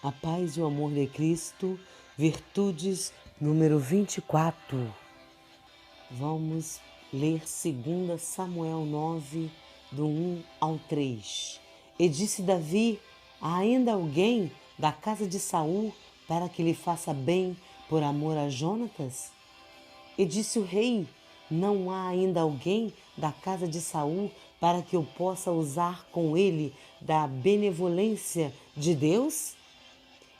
A paz e o amor de Cristo, virtudes número 24. Vamos ler 2 Samuel 9, do 1 ao 3. E disse Davi: há ainda alguém da casa de Saul para que lhe faça bem por amor a Jonatas? E disse o rei: não há ainda alguém da casa de Saul para que eu possa usar com ele da benevolência de Deus?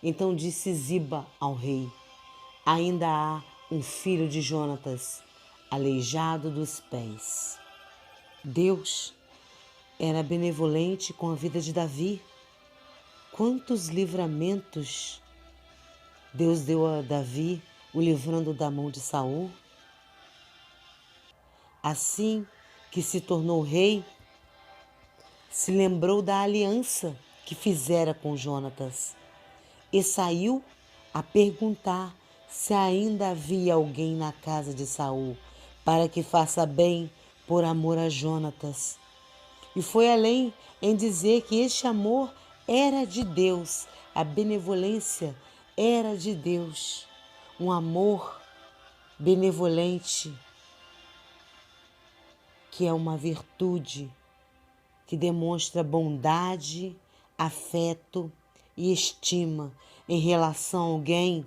Então disse Ziba ao rei: ainda há um filho de Jonatas, aleijado dos pés. Deus era benevolente com a vida de Davi. Quantos livramentos Deus deu a Davi, o livrando da mão de Saul. Assim que se tornou rei, se lembrou da aliança que fizera com Jonatas e saiu a perguntar se ainda havia alguém na casa de Saul para que faça bem por amor a Jonatas. E foi além em dizer que este amor era de Deus, a benevolência era de Deus, um amor benevolente, que é uma virtude que demonstra bondade, afeto e estima em relação a alguém,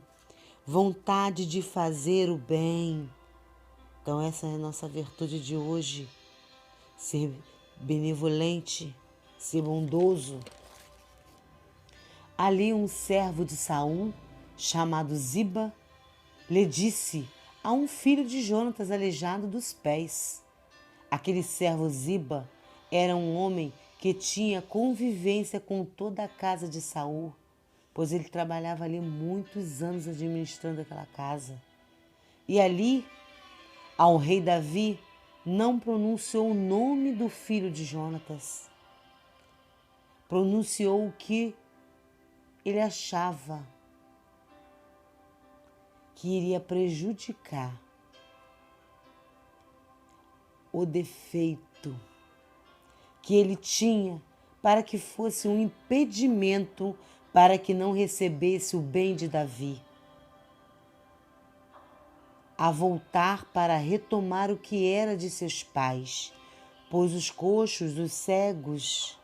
vontade de fazer o bem. Então essa é a nossa virtude de hoje, ser benevolente, ser bondoso. Ali um servo de Saul, chamado Ziba, lhe disse a um filho de Jonatas aleijado dos pés. Aquele servo Ziba era um homem que tinha convivência com toda a casa de Saul, pois ele trabalhava ali muitos anos administrando aquela casa. E ali, ao rei Davi, não pronunciou o nome do filho de Jonatas. Pronunciou o que ele achava que iria prejudicar, o defeito que ele tinha para que fosse um impedimento para que não recebesse o bem de Davi, a voltar para retomar o que era de seus pais, pois os coxos, os cegos,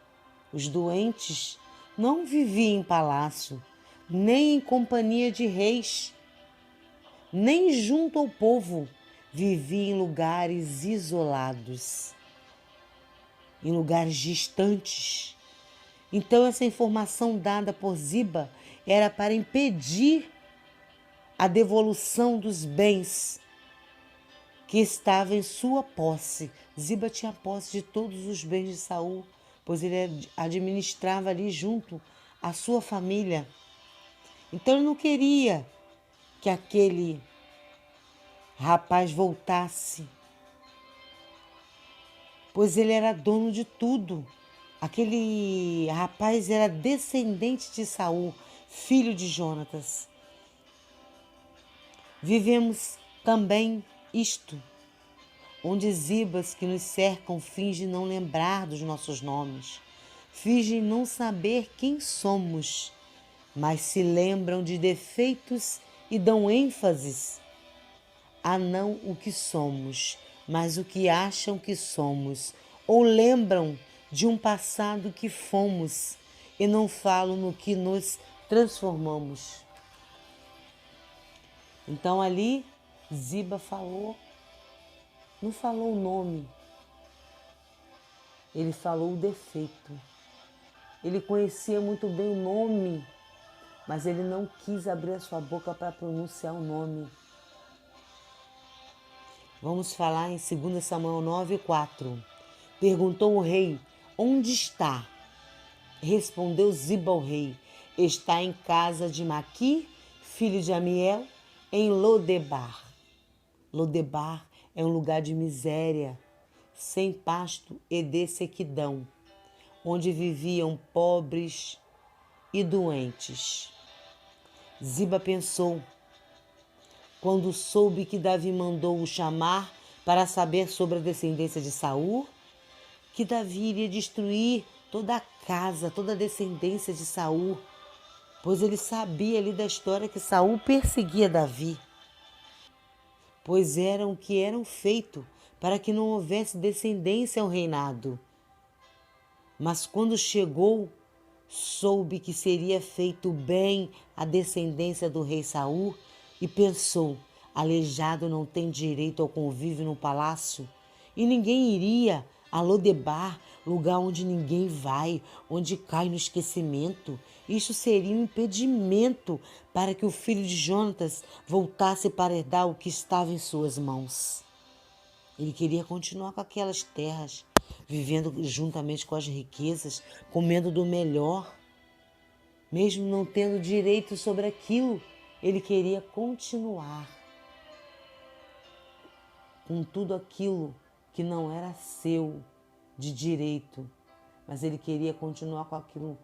os doentes não viviam em palácio, nem em companhia de reis, nem junto ao povo, viviam em lugares isolados, em lugares distantes. Então essa informação dada por Ziba era para impedir a devolução dos bens que estavam em sua posse. Ziba tinha posse de todos os bens de Saul, pois ele administrava ali junto à sua família. Então ele não queria que aquele rapaz voltasse, pois ele era dono de tudo. Aquele rapaz era descendente de Saul, filho de Jonatas. Vivemos também isto, onde Zibas que nos cercam fingem não lembrar dos nossos nomes, fingem não saber quem somos, mas se lembram de defeitos e dão ênfase a não o que somos, mas o que acham que somos, ou lembram de um passado que fomos e não falam no que nos transformamos. Então ali Ziba falou, não falou o nome, ele falou o defeito. Ele conhecia muito bem o nome, mas ele não quis abrir a sua boca para pronunciar o nome. Vamos falar em 2 Samuel 9, 4. Perguntou o rei: onde está? Respondeu Ziba ao rei: está em casa de Maqui, filho de Amiel, em Lodebar. Lodebar é um lugar de miséria, sem pasto e de sequidão, onde viviam pobres e doentes. Ziba pensou, quando soube que Davi mandou o chamar para saber sobre a descendência de Saul, que Davi iria destruir toda a casa, toda a descendência de Saul. pois ele sabia ali da história que Saul perseguia Davi, pois eram o que eram feito para que não houvesse descendência ao reinado. Mas quando chegou, soube que seria feito bem à descendência do rei Saul e pensou: aleijado não tem direito ao convívio no palácio, e ninguém iria a Lodebar, lugar onde ninguém vai, onde cai no esquecimento. Isso seria um impedimento para que o filho de Jonatas voltasse para herdar o que estava em suas mãos. Ele queria continuar com aquelas terras, vivendo juntamente com as riquezas, comendo do melhor. Mesmo não tendo direito sobre aquilo, ele queria continuar com tudo aquilo que não era seu de direito, mas ele queria continuar com aquilo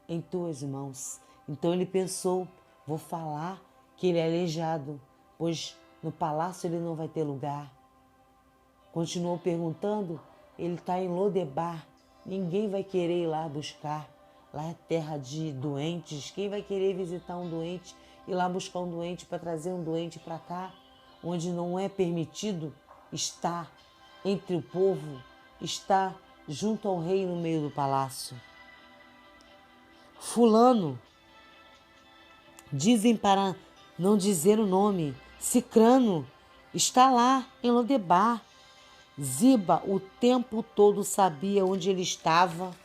em tuas mãos. Então ele pensou: vou falar que ele é aleijado, pois no palácio ele não vai ter lugar. Continuou perguntando: ele está em Lodebar, ninguém vai querer ir lá buscar. Lá é terra de doentes, quem vai querer visitar um doente, ir lá buscar um doente para trazer um doente para cá, onde não é permitido estar entre o povo, estar junto ao rei no meio do palácio. Fulano, dizem para não dizer o nome, Cicrano, está lá em Lodebar. Ziba o tempo todo sabia onde ele estava,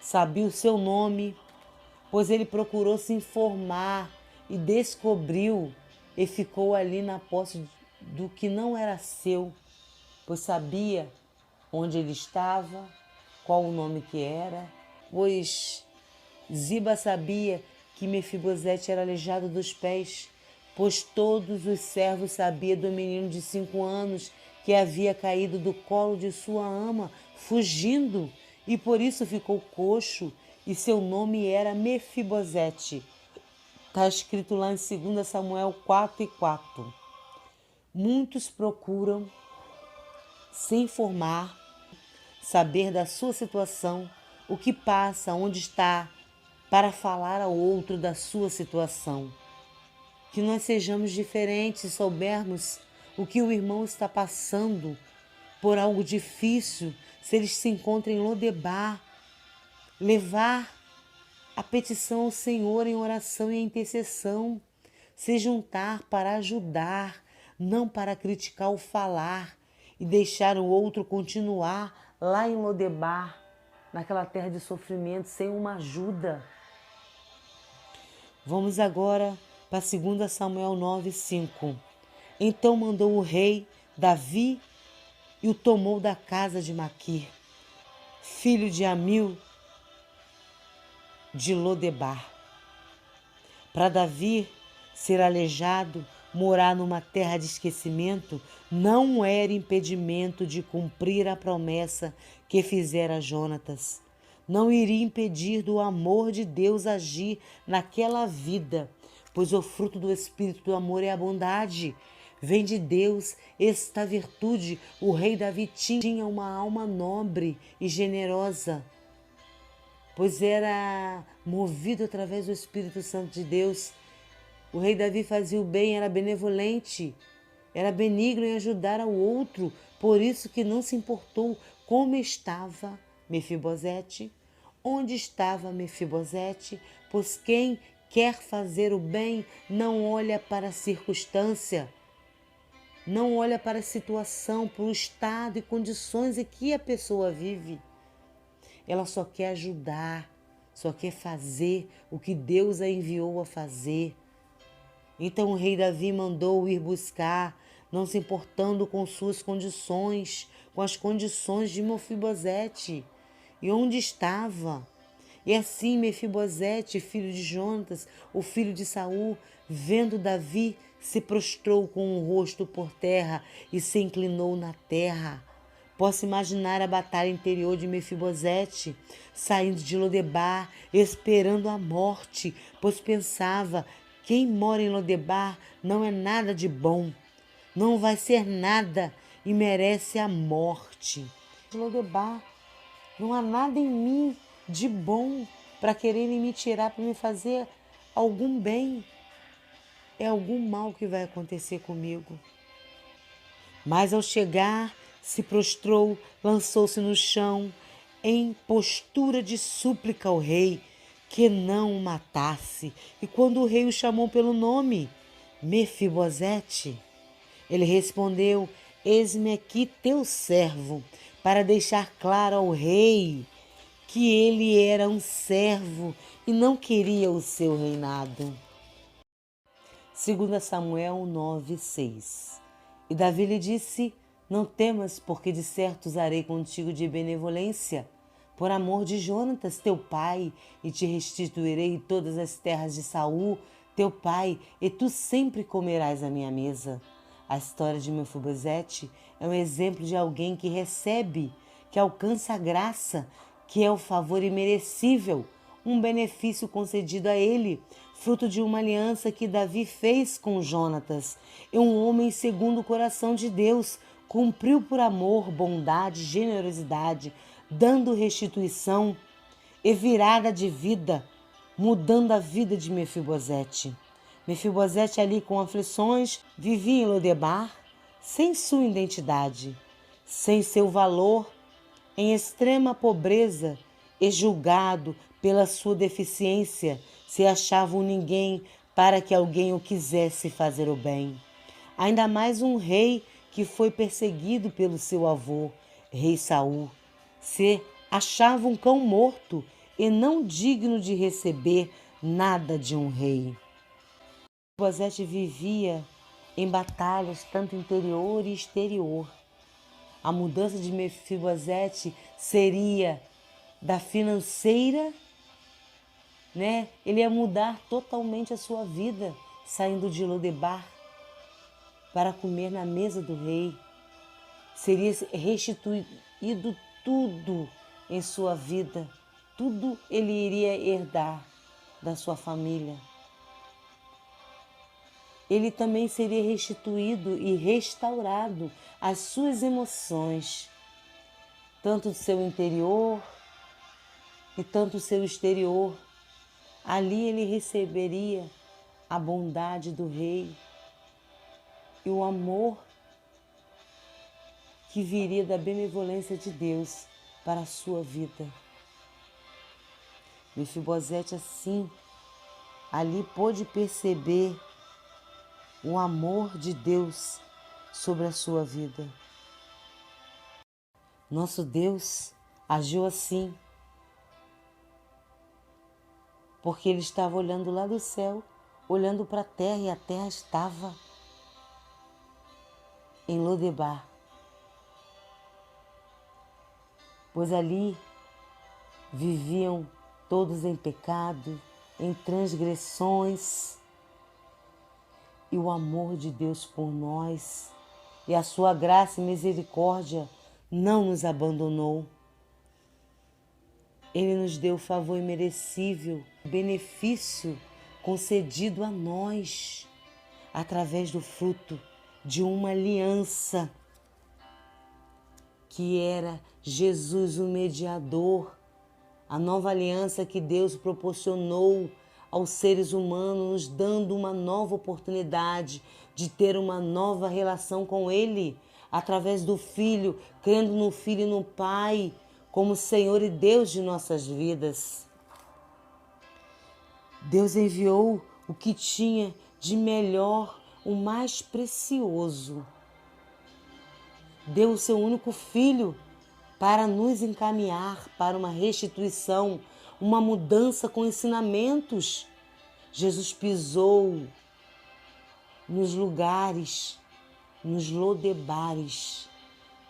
sabia o seu nome, pois ele procurou se informar e descobriu e ficou ali na posse do que não era seu, pois sabia onde ele estava, qual o nome que era, pois Ziba sabia que Mefibosete era aleijado dos pés, pois todos os servos sabiam do menino de 5 anos que havia caído do colo de sua ama, fugindo, e por isso ficou coxo, e seu nome era Mefibosete. Está escrito lá em 2 Samuel 4:4. Muitos procuram se informar, saber da sua situação, o que passa, onde está, para falar ao outro da sua situação. Que nós sejamos diferentes e soubermos o que o irmão está passando por algo difícil, se ele se encontra em Lodebar, levar a petição ao Senhor em oração e em intercessão, se juntar para ajudar, não para criticar ou falar e deixar o outro continuar lá em Lodebar, naquela terra de sofrimento, sem uma ajuda. Vamos agora para 2 Samuel 9:5. Então mandou o rei Davi e o tomou da casa de Maquir, filho de Amil, de Lodebar. Para Davi ser aleijado, morar numa terra de esquecimento, não era impedimento de cumprir a promessa que fizera Jonatas. Não iria impedir do amor de Deus agir naquela vida, pois o fruto do Espírito do amor é a bondade. Vem de Deus esta virtude. O rei Davi tinha uma alma nobre e generosa, pois era movido através do Espírito Santo de Deus. O rei Davi fazia o bem, era benevolente, era benigno em ajudar ao outro, por isso que não se importou como estava Mefibosete, onde estava Mefibosete, pois quem quer fazer o bem não olha para a circunstância, não olha para a situação, para o estado e condições em que a pessoa vive. Ela só quer ajudar, só quer fazer o que Deus a enviou a fazer. Então o rei Davi mandou ir buscar, não se importando com suas condições, com as condições de Mefibosete, e onde estava. E assim Mefibosete, filho de Jonatas, o filho de Saul, vendo Davi, se prostrou com o rosto por terra e se inclinou na terra. Posso imaginar a batalha interior de Mefibosete, saindo de Lodebar, esperando a morte, pois pensava: quem mora em Lodebar não é nada de bom, não vai ser nada e merece a morte. Lodebar, não há nada em mim de bom para quererem me tirar, para me fazer algum bem, é algum mal que vai acontecer comigo. Mas ao chegar, se prostrou, lançou-se no chão, em postura de súplica ao rei, que não o matasse. E quando o rei o chamou pelo nome, Mefibosete, ele respondeu: eis-me aqui teu servo, para deixar claro ao rei que ele era um servo e não queria o seu reinado. 2 Samuel 9:6. E Davi lhe disse: não temas, porque de certo usarei contigo de benevolência, por amor de Jonatas, teu pai, e te restituirei todas as terras de Saul, teu pai, e tu sempre comerás à minha mesa. A história de Mefibosete é um exemplo de alguém que recebe, que alcança a graça, que é o favor imerecível, um benefício concedido a ele, fruto de uma aliança que Davi fez com Jonatas. E um homem segundo o coração de Deus, cumpriu por amor, bondade, generosidade, dando restituição e virada de vida, mudando a vida de Mefibosete. Mefibosete, ali com aflições, vivia em Lodebar, sem sua identidade, sem seu valor, em extrema pobreza e julgado pela sua deficiência, se achava um ninguém para que alguém o quisesse fazer o bem. Ainda mais um rei que foi perseguido pelo seu avô, rei Saul, se achava um cão morto e não digno de receber nada de um rei. Mefibosete vivia em batalhas tanto interior e exterior. A mudança de Mefibosete seria da financeira, Ele ia mudar totalmente a sua vida, saindo de Lodebar para comer na mesa do rei. Seria restituído tudo em sua vida, tudo ele iria herdar da sua família. Ele também seria restituído e restaurado as suas emoções, tanto do seu interior e tanto do seu exterior. Ali ele receberia a bondade do rei e o amor que viria da benevolência de Deus para a sua vida. Mefibosete, assim, ali pôde perceber o amor de Deus sobre a sua vida. Nosso Deus agiu assim, porque ele estava olhando lá do céu, olhando para a terra, e a terra estava em Lodebar. Pois ali viviam todos em pecado, em transgressões, e o amor de Deus por nós e a sua graça e misericórdia não nos abandonou. Ele nos deu o favor imerecível, benefício concedido a nós através do fruto de uma aliança que era Jesus, o mediador, a nova aliança que Deus proporcionou aos seres humanos, nos dando uma nova oportunidade de ter uma nova relação com Ele, através do Filho, crendo no Filho e no Pai, como Senhor e Deus de nossas vidas. Deus enviou o que tinha de melhor, o mais precioso. Deu o seu único Filho para nos encaminhar para uma restituição, uma mudança com ensinamentos. Jesus pisou nos lugares, nos Lodebares,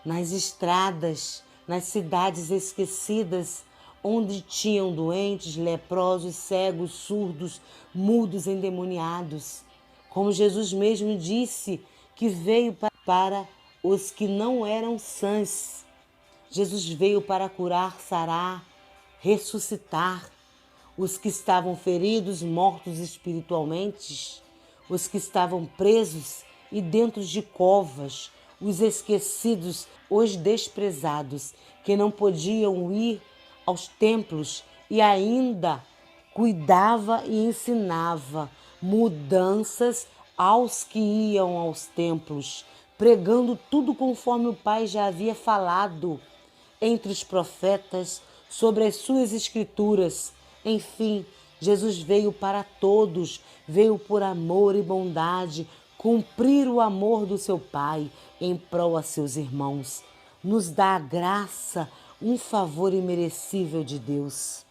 nas estradas, nas cidades esquecidas, onde tinham doentes, leprosos, cegos, surdos, mudos, endemoniados. Como Jesus mesmo disse que veio para os que não eram sãs. Jesus veio para curar, sarar, ressuscitar os que estavam feridos, mortos espiritualmente, os que estavam presos e dentro de covas, os esquecidos, os desprezados, que não podiam ir aos templos e ainda cuidava e ensinava mudanças aos que iam aos templos, pregando tudo conforme o Pai já havia falado entre os profetas sobre as suas escrituras. Enfim, Jesus veio para todos, veio por amor e bondade, cumprir o amor do seu Pai em prol a seus irmãos. Nos dá a graça, um favor imerecível de Deus.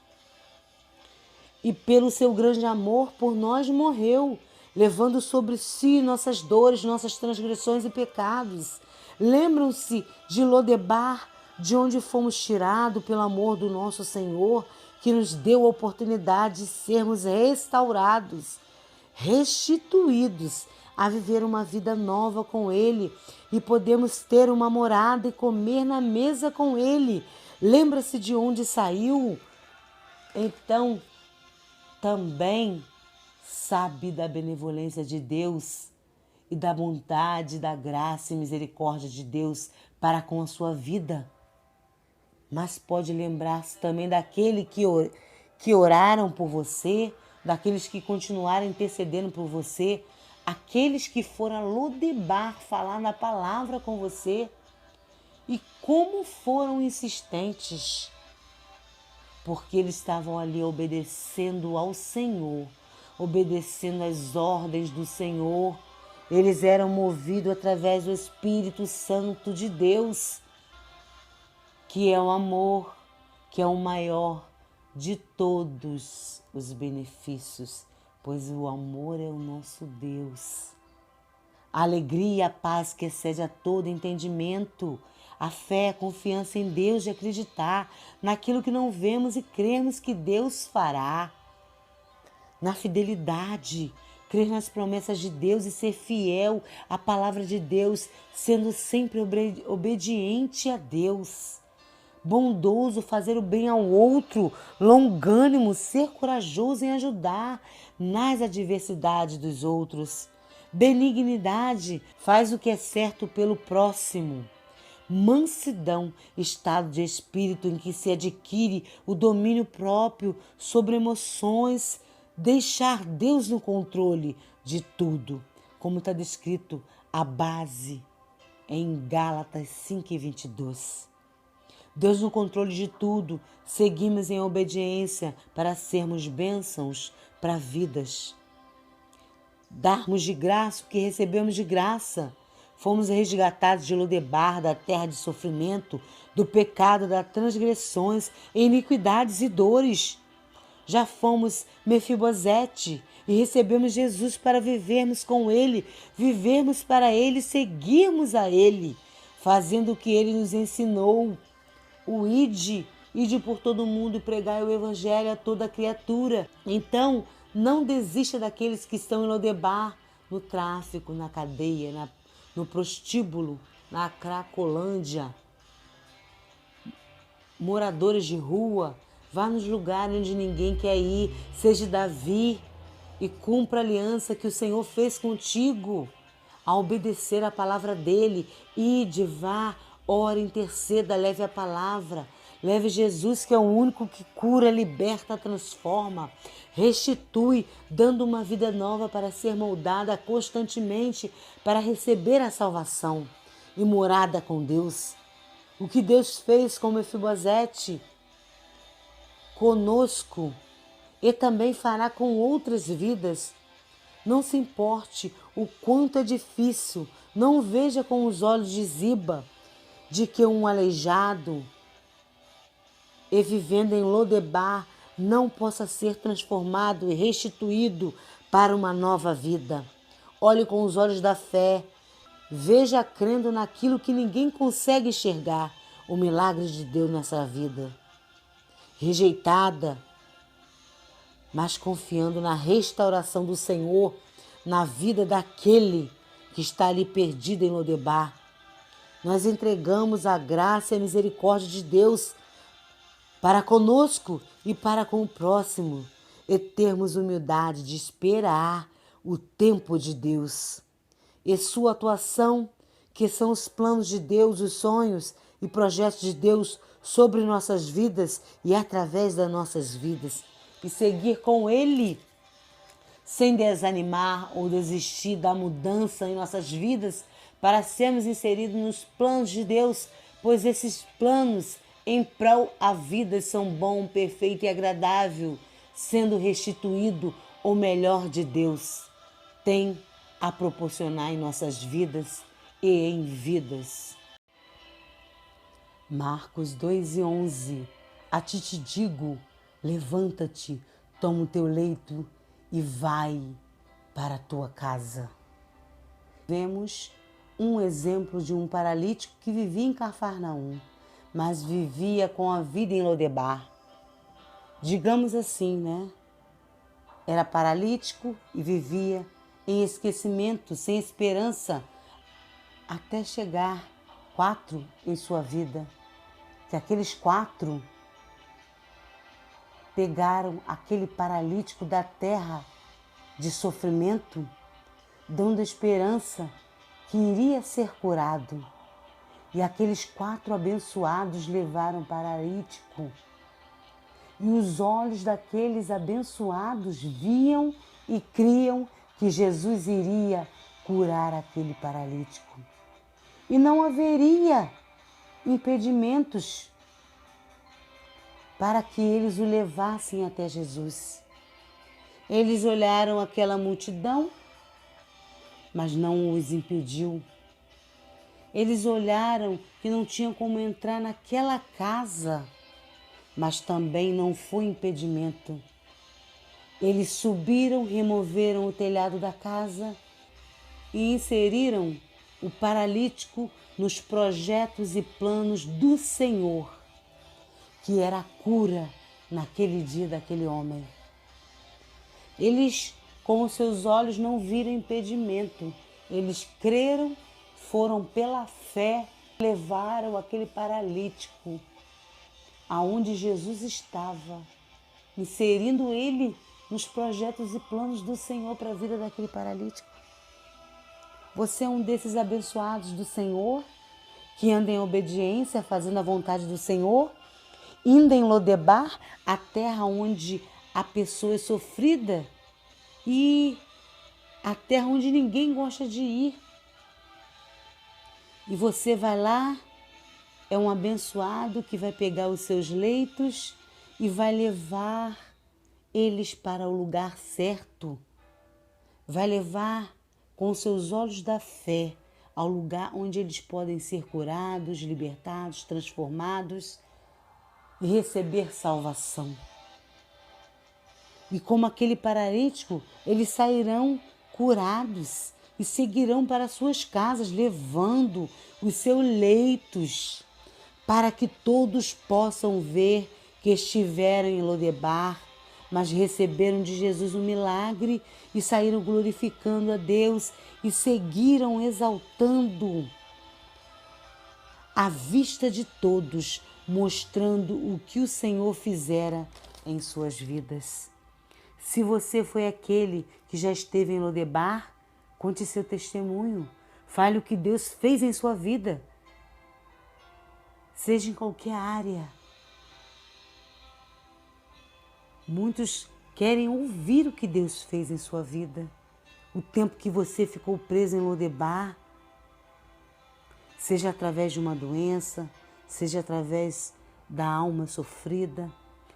E pelo seu grande amor por nós morreu, levando sobre si nossas dores, nossas transgressões e pecados. Lembram-se de Lodebar, de onde fomos tirados pelo amor do nosso Senhor, que nos deu a oportunidade de sermos restaurados, restituídos a viver uma vida nova com Ele e podemos ter uma morada e comer na mesa com Ele. Lembra-se de onde saiu? Então, também sabe da benevolência de Deus e da bondade, da graça e misericórdia de Deus para com a sua vida. Mas pode lembrar-se também daquele que oraram por você, daqueles que continuaram intercedendo por você, aqueles que foram a Lodebar falar na palavra com você e como foram insistentes, porque eles estavam ali obedecendo ao Senhor, obedecendo às ordens do Senhor. Eles eram movidos através do Espírito Santo de Deus, que é o amor, que é o maior de todos os benefícios, pois o amor é o nosso Deus. A alegria e a paz que excede a todo entendimento, a fé, a confiança em Deus de acreditar naquilo que não vemos e cremos que Deus fará. Na fidelidade, crer nas promessas de Deus e ser fiel à palavra de Deus, sendo sempre obediente a Deus. Bondoso, fazer o bem ao outro, longânimo, ser corajoso em ajudar nas adversidades dos outros. Benignidade, faz o que é certo pelo próximo. Mansidão, estado de espírito em que se adquire o domínio próprio sobre emoções, deixar Deus no controle de tudo, como está descrito a base em Gálatas 5:22. Deus no controle de tudo, seguimos em obediência para sermos bênçãos para vidas. Darmos de graça o que recebemos de graça. Fomos resgatados de Lodebar, da terra de sofrimento, do pecado, das transgressões, iniquidades e dores. Já fomos Mefibosete e recebemos Jesus para vivermos com Ele, vivermos para Ele, seguirmos a Ele, fazendo o que Ele nos ensinou. O ide por todo mundo e pregai o evangelho a toda criatura. Então, não desista daqueles que estão em Lodebar, no tráfico, na cadeia, no prostíbulo, na Cracolândia. Moradores de rua, vá nos lugares onde ninguém quer ir, seja Davi e cumpra a aliança que o Senhor fez contigo, a obedecer a palavra dele. Ide, vá, ore, interceda, leve a palavra, leve Jesus, que é o único que cura, liberta, transforma, restitui, dando uma vida nova para ser moldada constantemente para receber a salvação e morada com Deus. O que Deus fez com Mefibosete conosco e também fará com outras vidas. Não se importe o quanto é difícil, não veja com os olhos de Ziba, de que um aleijado e vivendo em Lodebar não possa ser transformado e restituído para uma nova vida. Olhe com os olhos da fé, veja crendo naquilo que ninguém consegue enxergar, o milagre de Deus nessa vida. Rejeitada, mas confiando na restauração do Senhor na vida daquele que está ali perdido em Lodebar. Nós entregamos a graça e a misericórdia de Deus para conosco e para com o próximo, e termos humildade de esperar o tempo de Deus e sua atuação, que são os planos de Deus, os sonhos e projetos de Deus sobre nossas vidas e através das nossas vidas. e seguir com Ele, sem desanimar ou desistir da mudança em nossas vidas para sermos inseridos nos planos de Deus, pois esses planos em prol à vida são bom, perfeito e agradável, sendo restituído o melhor de Deus tem a proporcionar em nossas vidas e em vidas. Marcos 2:11. A ti te digo, levanta-te, toma o teu leito e vai para a tua casa. Vemos um exemplo de um paralítico que vivia em Cafarnaum, mas vivia com a vida em Lodebar. Digamos assim, né? Era paralítico e vivia em esquecimento, sem esperança, até chegar 4 em sua vida. Que aqueles 4 pegaram aquele paralítico da terra de sofrimento, dando esperança que iria ser curado. E aqueles 4 abençoados levaram o paralítico. E os olhos daqueles abençoados viam e criam que Jesus iria curar aquele paralítico. E não haveria impedimentos para que eles o levassem até Jesus. Eles olharam aquela multidão, mas não os impediu. Eles olharam que não tinham como entrar naquela casa, mas também não foi impedimento. Eles subiram, removeram o telhado da casa e inseriram o paralítico nos projetos e planos do Senhor, que era a cura naquele dia daquele homem. Eles, com os seus olhos, não viram impedimento. Eles creram, foram pela fé, levaram aquele paralítico aonde Jesus estava, inserindo ele nos projetos e planos do Senhor para a vida daquele paralítico. Você é um desses abençoados do Senhor, que anda em obediência, fazendo a vontade do Senhor, indo em Lodebar, a terra onde a pessoa é sofrida e a terra onde ninguém gosta de ir. E você vai lá, é um abençoado que vai pegar os seus leitos e vai levar eles para o lugar certo. Vai levar com seus olhos da fé ao lugar onde eles podem ser curados, libertados, transformados e receber salvação. E como aquele paralítico, eles sairão curados e seguirão para suas casas, levando os seus leitos, para que todos possam ver que estiveram em Lodebar, mas receberam de Jesus um milagre e saíram glorificando a Deus e seguiram exaltando à vista de todos, mostrando o que o Senhor fizera em suas vidas. Se você foi aquele que já esteve em Lodebar, conte seu testemunho, fale o que Deus fez em sua vida, seja em qualquer área. Muitos querem ouvir o que Deus fez em sua vida, o tempo que você ficou preso em Lodebar, seja através de uma doença, seja através da alma sofrida,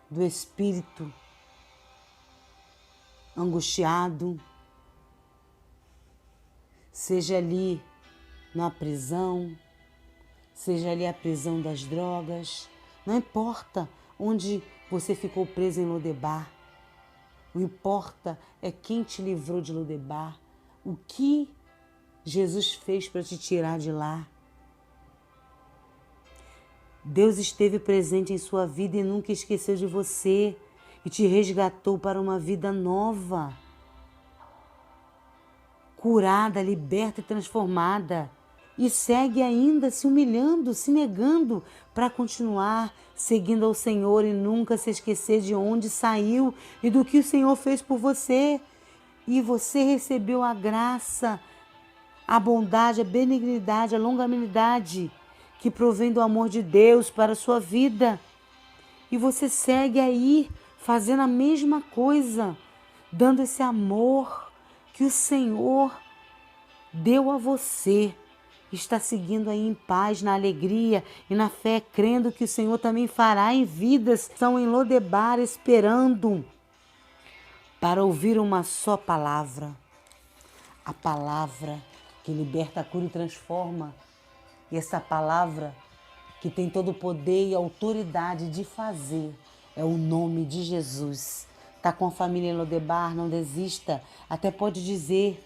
do espírito angustiado, seja ali na prisão, seja ali a prisão das drogas, não importa onde você ficou preso em Lodebar. O que importa é quem te livrou de Lodebar, o que Jesus fez para te tirar de lá. Deus esteve presente em sua vida e nunca esqueceu de você e te resgatou para uma vida nova, curada, liberta e transformada. E segue ainda se humilhando, se negando para continuar seguindo ao Senhor e nunca se esquecer de onde saiu e do que o Senhor fez por você. E você recebeu a graça, a bondade, a benignidade, a longanimidade que provém do amor de Deus para a sua vida. E você segue aí fazendo a mesma coisa, dando esse amor que o Senhor deu a você. Está seguindo aí em paz, na alegria e na fé, crendo que o Senhor também fará em vidas. Estão em Lodebar esperando para ouvir uma só palavra. A palavra que liberta, cura e transforma. E essa palavra que tem todo o poder e autoridade de fazer é o nome de Jesus. Está com a família em Lodebar, não desista. Até pode dizer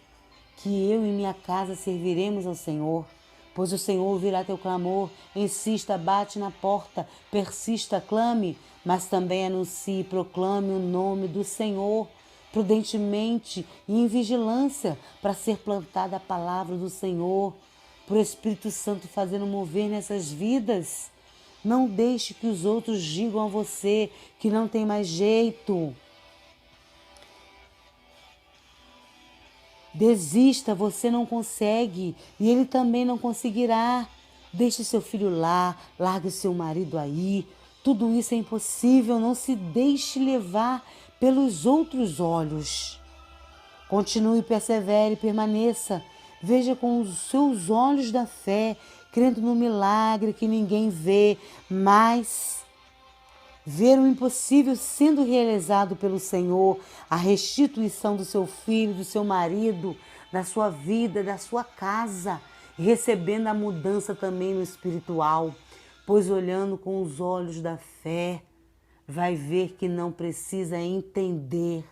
que eu e minha casa serviremos ao Senhou, pois o Senhor ouvirá teu clamor. Insista, bate na porta, persista, clame, mas também anuncie, proclame o nome do Senhor prudentemente e em vigilância para ser plantada a palavra do Senhor, por Espírito Santo fazendo mover nessas vidas. Não deixe que os outros digam a você que não tem mais jeito. Desista, você não consegue e ele também não conseguirá. Deixe seu filho lá, largue seu marido aí. Tudo isso é impossível, não se deixe levar pelos outros olhos. Continue, persevere, permaneça. Veja com os seus olhos da fé, crendo no milagre que ninguém vê, mas ver o impossível sendo realizado pelo Senhor, a restituição do seu filho, do seu marido, da sua vida, da sua casa, recebendo a mudança também no espiritual, pois olhando com os olhos da fé, vai ver que não precisa entender,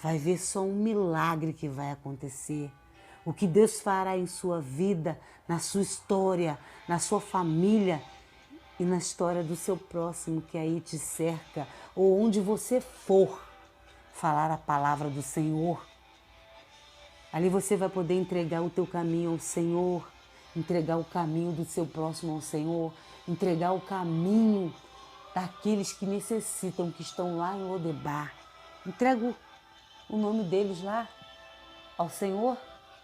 vai ver só um milagre que vai acontecer. O que Deus fará em sua vida, na sua história, na sua família, e na história do seu próximo que aí te cerca, ou onde você for falar a palavra do Senhor. Ali você vai poder entregar o teu caminho ao Senhor, entregar o caminho do seu próximo ao Senhor, entregar o caminho daqueles que necessitam, que estão lá em Lodebar. Entrega o nome deles lá ao Senhor.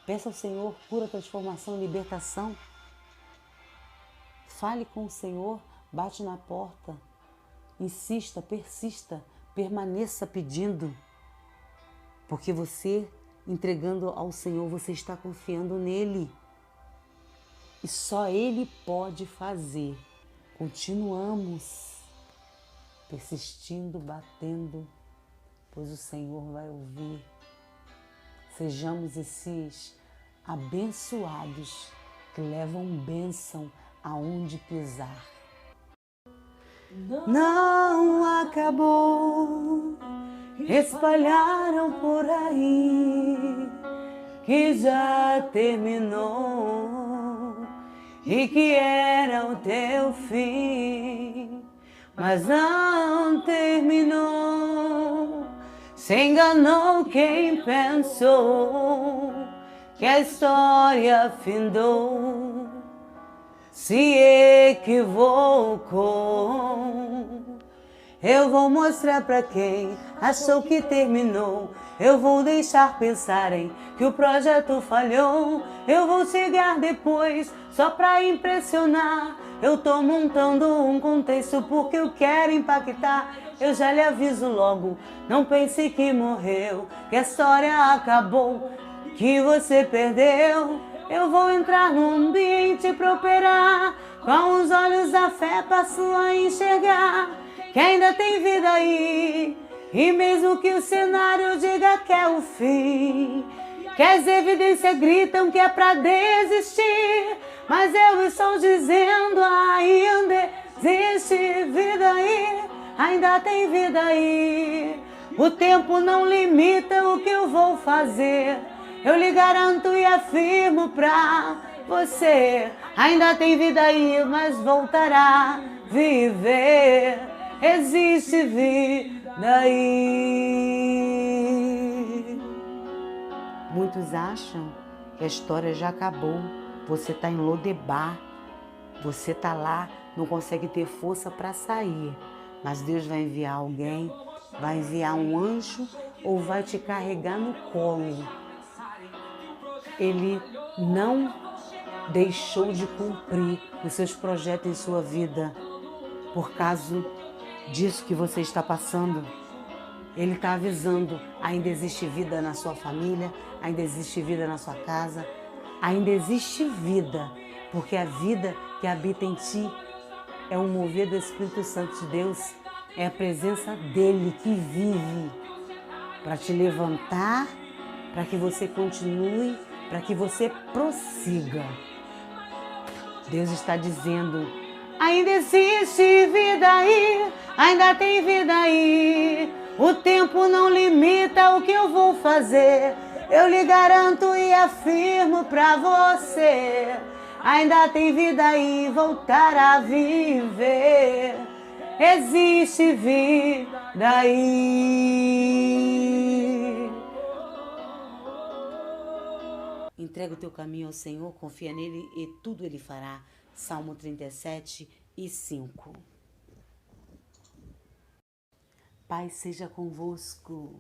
Peça ao Senhor cura, transformação e libertação. Fale com o Senhor, bate na porta, insista, persista, permaneça pedindo, porque você, entregando ao Senhor, você está confiando nele e só Ele pode fazer. Continuamos persistindo, batendo, pois o Senhor vai ouvir. Sejamos esses abençoados que levam bênção aonde pisar. Não acabou, espalharam por aí que já terminou e que era o teu fim, mas não terminou. Se enganou quem pensou que a história findou, se equivocou. Eu vou mostrar pra quem achou que terminou. Eu vou deixar pensarem que o projeto falhou. Eu vou chegar depois só pra impressionar. Eu tô montando um contexto porque eu quero impactar. Eu já lhe aviso logo, não pense que morreu, que a história acabou, que você perdeu. Eu vou entrar no ambiente pra operar, com os olhos da fé passo a enxergar que ainda tem vida aí, e mesmo que o cenário diga que é o fim, que as evidências gritam que é pra desistir, mas eu estou dizendo ainda existe vida aí, ainda tem vida aí. O tempo não limita o que eu vou fazer, eu lhe garanto e afirmo pra você, ainda tem vida aí, mas voltará a viver. Existe vida aí. Muitos acham que a história já acabou. Você está em Lodebar, você está lá, não consegue ter força para sair. Mas Deus vai enviar alguém, vai enviar um anjo ou vai te carregar no colo. Ele não deixou de cumprir os seus projetos em sua vida por causa disso que você está passando. Ele está avisando, ainda existe vida na sua família, ainda existe vida na sua casa, ainda existe vida, porque a vida que habita em ti é o mover do Espírito Santo de Deus, é a presença dele que vive para te levantar, para que você continue, para que você prossiga. Deus está dizendo, ainda existe vida aí, ainda tem vida aí. O tempo não limita o que eu vou fazer. Eu lhe garanto e afirmo pra você, ainda tem vida aí, voltar a viver. Existe vida aí. Entrega o teu caminho ao Senhor, confia nele e tudo ele fará. Salmo 37:5. Pai seja convosco.